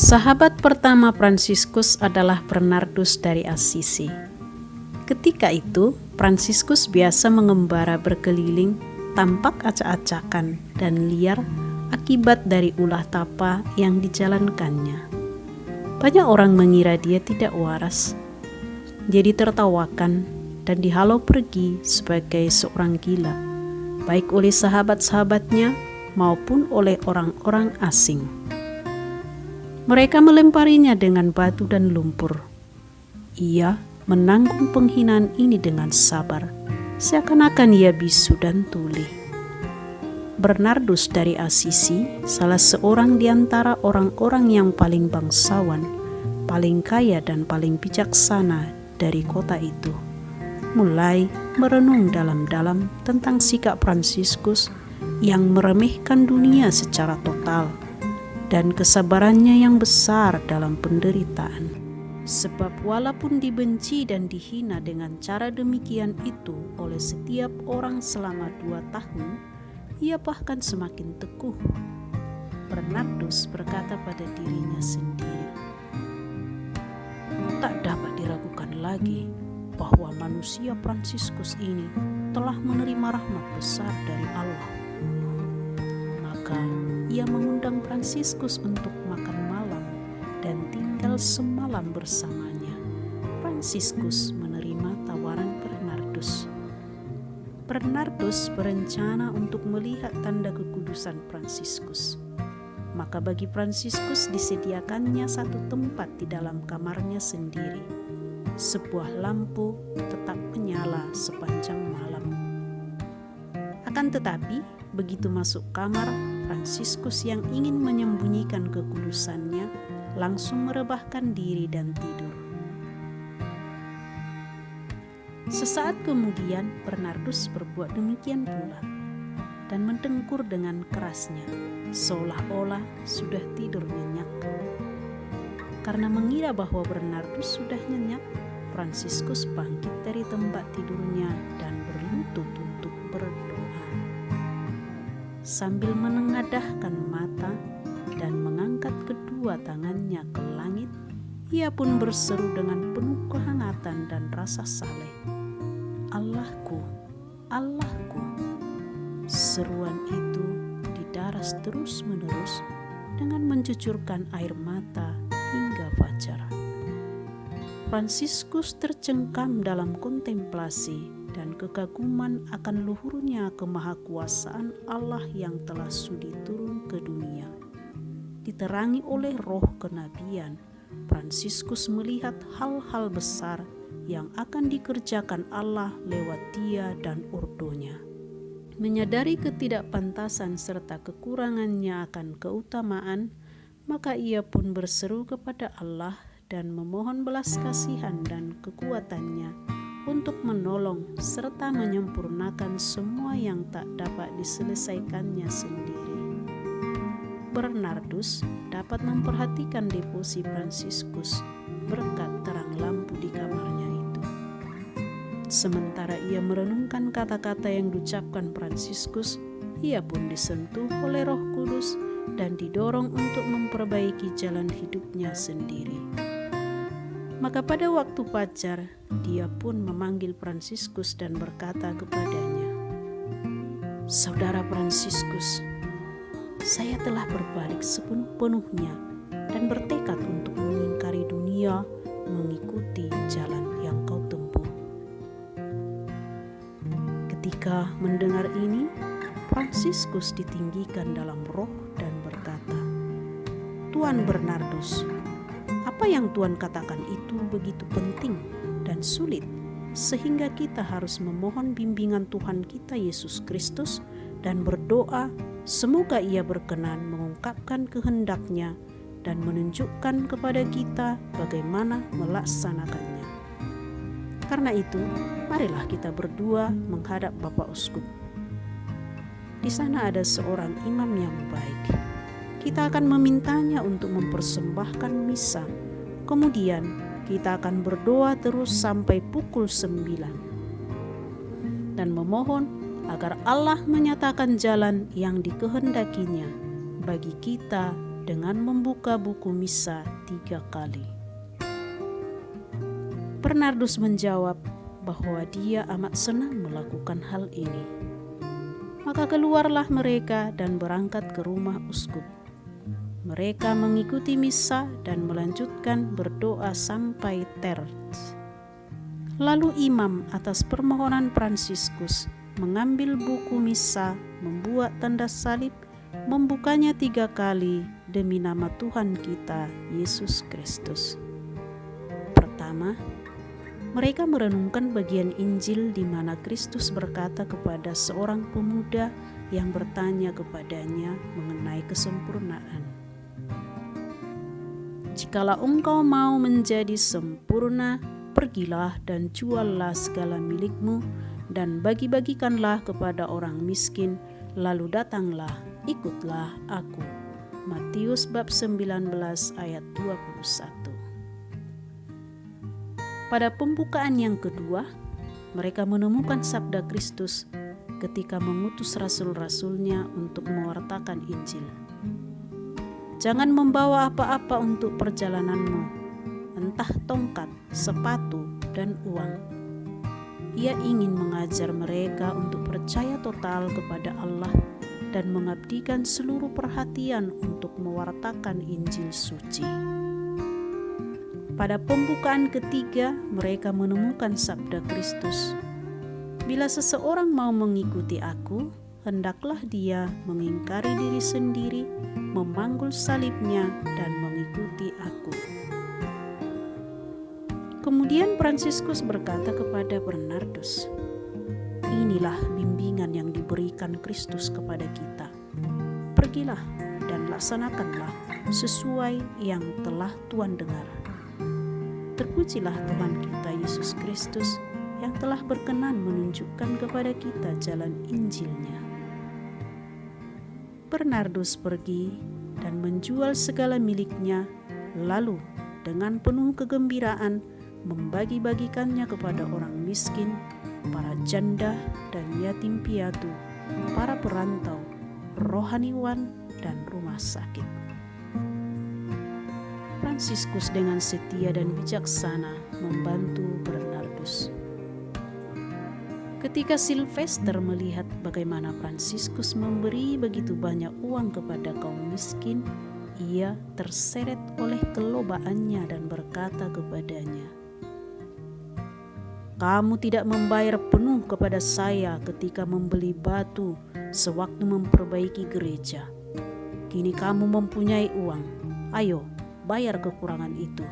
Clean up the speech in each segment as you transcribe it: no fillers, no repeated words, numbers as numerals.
Sahabat pertama Fransiskus adalah Bernardus dari Assisi. Ketika itu, Fransiskus biasa mengembara berkeliling, tampak acak-acakan dan liar akibat dari ulah tapa yang dijalankannya. Banyak orang mengira dia tidak waras, jadi tertawakan dan dihalau pergi sebagai seorang gila, baik oleh sahabat-sahabatnya maupun oleh orang-orang asing. Mereka melemparinya dengan batu dan lumpur. Ia menanggung penghinaan ini dengan sabar, seakan-akan ia bisu dan tuli. Bernardus dari Assisi, salah seorang di antara orang-orang yang paling bangsawan, paling kaya dan paling bijaksana dari kota itu, mulai merenung dalam-dalam tentang sikap Fransiskus yang meremehkan dunia secara total dan kesabarannya yang besar dalam penderitaan. Sebab walaupun dibenci dan dihina dengan cara demikian itu oleh setiap orang selama 2 tahun, ia bahkan semakin teguh. Bernardus berkata pada dirinya sendiri, "Tak dapat diragukan lagi bahwa manusia Fransiskus ini telah menerima rahmat besar dari Allah." Maka ia mengundang Fransiskus untuk makan malam dan tinggal semalam bersamanya. Fransiskus menerima tawaran Bernardus. Bernardus berencana untuk melihat tanda kekudusan Fransiskus. Maka bagi Fransiskus disediakannya satu tempat di dalam kamarnya sendiri. Sebuah lampu tetap menyala sepanjang malam. Akan tetapi, begitu masuk kamar, Fransiskus yang ingin menyembunyikan kekudusannya langsung merebahkan diri dan tidur. Sesaat kemudian Bernardus berbuat demikian pula dan mendengkur dengan kerasnya, seolah-olah sudah tidur nyenyak. Karena mengira bahwa Bernardus sudah nyenyak, Fransiskus bangkit dari tempat tidurnya dan berlutut untuk berdoa. Sambil menengadahkan mata dan mengangkat kedua tangannya ke langit, ia pun berseru dengan penuh kehangatan dan rasa saleh, "Allahku, Allahku." Seruan itu didaras terus-menerus dengan mencucurkan air mata hingga fajar. Fransiskus tercengkam dalam kontemplasi dan kekaguman akan luhurnya kemahakuasaan Allah yang telah sudi turun ke dunia. Diterangi oleh roh kenabian, Fransiskus melihat hal-hal besar yang akan dikerjakan Allah lewat dia dan ordonya. Menyadari ketidakpantasan serta kekurangannya akan keutamaan, maka ia pun berseru kepada Allah dan memohon belas kasihan dan kekuatannya untuk menolong serta menyempurnakan semua yang tak dapat diselesaikannya sendiri. Bernardus dapat memperhatikan devosi Fransiskus berkat terang lampu di kamarnya itu. Sementara ia merenungkan kata-kata yang diucapkan Fransiskus, ia pun disentuh oleh Roh Kudus dan didorong untuk memperbaiki jalan hidupnya sendiri. Maka pada waktu fajar, dia pun memanggil Fransiskus dan berkata kepadanya, "Saudara Fransiskus, saya telah berbalik sepenuh-penuhnya dan bertekad untuk mengingkari dunia mengikuti jalan yang kau tempuh." Ketika mendengar ini, Fransiskus ditinggikan dalam roh dan berkata, "Tuan Bernardus, apa yang Tuhan katakan itu begitu penting dan sulit sehingga kita harus memohon bimbingan Tuhan kita Yesus Kristus dan berdoa semoga Ia berkenan mengungkapkan kehendak-Nya dan menunjukkan kepada kita bagaimana melaksanakannya. Karena itu, marilah kita berdua menghadap Bapak Uskup. Di sana ada seorang imam yang baik. Kita akan memintanya untuk mempersembahkan misa. Kemudian kita akan berdoa terus sampai pukul 9 dan memohon agar Allah menyatakan jalan yang dikehendakinya bagi kita dengan membuka buku misa 3 kali. Bernardus menjawab bahwa dia amat senang melakukan hal ini. Maka keluarlah mereka dan berangkat ke rumah uskup. Mereka mengikuti misa dan melanjutkan berdoa sampai terts. Lalu imam atas permohonan Fransiskus mengambil buku misa, membuat tanda salib, membukanya 3 kali demi nama Tuhan kita, Yesus Kristus. Pertama, mereka merenungkan bagian Injil di mana Kristus berkata kepada seorang pemuda yang bertanya kepadanya mengenai kesempurnaan. Jikalau engkau mau menjadi sempurna, pergilah dan juallah segala milikmu dan bagi-bagikanlah kepada orang miskin, lalu datanglah, ikutlah aku. Matius bab 19 ayat 21. Pada pembukaan yang kedua, mereka menemukan sabda Kristus ketika mengutus rasul-rasulnya untuk mewartakan Injil. Jangan membawa apa-apa untuk perjalananmu, entah tongkat, sepatu, dan uang. Ia ingin mengajar mereka untuk percaya total kepada Allah dan mengabdikan seluruh perhatian untuk mewartakan Injil suci. Pada pembukaan ketiga, mereka menemukan sabda Kristus. Bila seseorang mau mengikuti aku, hendaklah dia mengingkari diri sendiri, memanggul salibnya, dan mengikuti aku. Kemudian Fransiskus berkata kepada Bernardus, inilah bimbingan yang diberikan Kristus kepada kita. Pergilah dan laksanakanlah sesuai yang telah Tuhan dengar. Terpujilah Tuhan kita Yesus Kristus yang telah berkenan menunjukkan kepada kita jalan Injil-Nya. Bernardus pergi dan menjual segala miliknya, lalu dengan penuh kegembiraan membagi-bagikannya kepada orang miskin, para janda dan yatim piatu, para perantau, rohaniwan, dan rumah sakit. Fransiskus dengan setia dan bijaksana membantu Bernardus. Ketika Silvester melihat bagaimana Fransiskus memberi begitu banyak uang kepada kaum miskin, ia terseret oleh kelobaannya dan berkata kepadanya, "Kamu tidak membayar penuh kepada saya ketika membeli batu sewaktu memperbaiki gereja. Kini kamu mempunyai uang, ayo bayar kekurangan itu."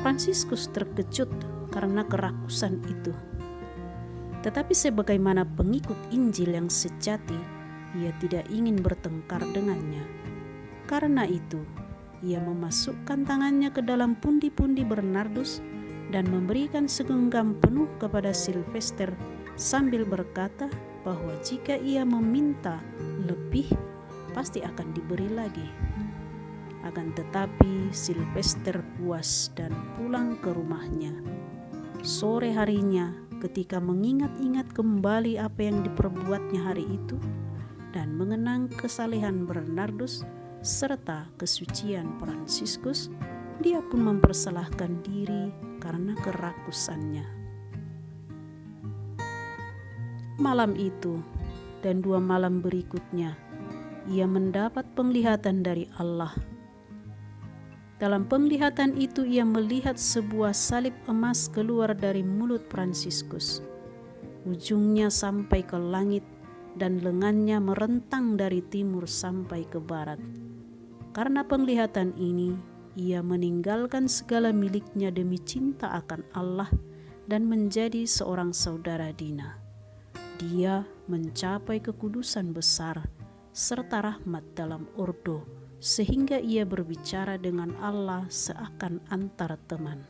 Fransiskus terkejut karena kerakusan itu. Tetapi sebagaimana pengikut Injil yang sejati, ia tidak ingin bertengkar dengannya. Karena itu, ia memasukkan tangannya ke dalam pundi-pundi Bernardus dan memberikan segenggam penuh kepada Silvester sambil berkata bahwa jika ia meminta lebih, pasti akan diberi lagi. Akan tetapi Silvester puas dan pulang ke rumahnya. Sore harinya, ketika mengingat-ingat kembali apa yang diperbuatnya hari itu dan mengenang kesalehan Bernardus serta kesucian Fransiskus, dia pun mempersalahkan diri karena kerakusannya. Malam itu dan 2 malam berikutnya, ia mendapat penglihatan dari Allah. Dalam penglihatan itu ia melihat sebuah salib emas keluar dari mulut Fransiskus. Ujungnya sampai ke langit dan lengannya merentang dari timur sampai ke barat. Karena penglihatan ini, ia meninggalkan segala miliknya demi cinta akan Allah dan menjadi seorang saudara Dina. Dia mencapai kekudusan besar serta rahmat dalam ordo, sehingga ia berbicara dengan Allah seakan antar teman.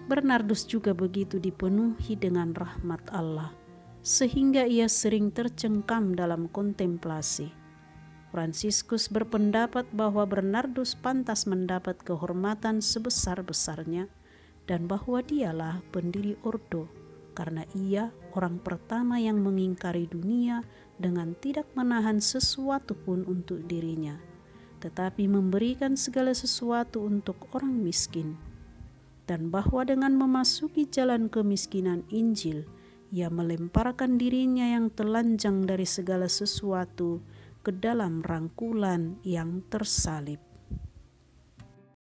Bernardus juga begitu dipenuhi dengan rahmat Allah, sehingga ia sering tercengkam dalam kontemplasi. Fransiskus berpendapat bahwa Bernardus pantas mendapat kehormatan sebesar-besarnya dan bahwa dialah pendiri ordo, karena ia orang pertama yang mengingkari dunia dengan tidak menahan sesuatu pun untuk dirinya, tetapi memberikan segala sesuatu untuk orang miskin. Dan bahwa dengan memasuki jalan kemiskinan Injil, ia melemparkan dirinya yang telanjang dari segala sesuatu ke dalam rangkulan yang tersalib.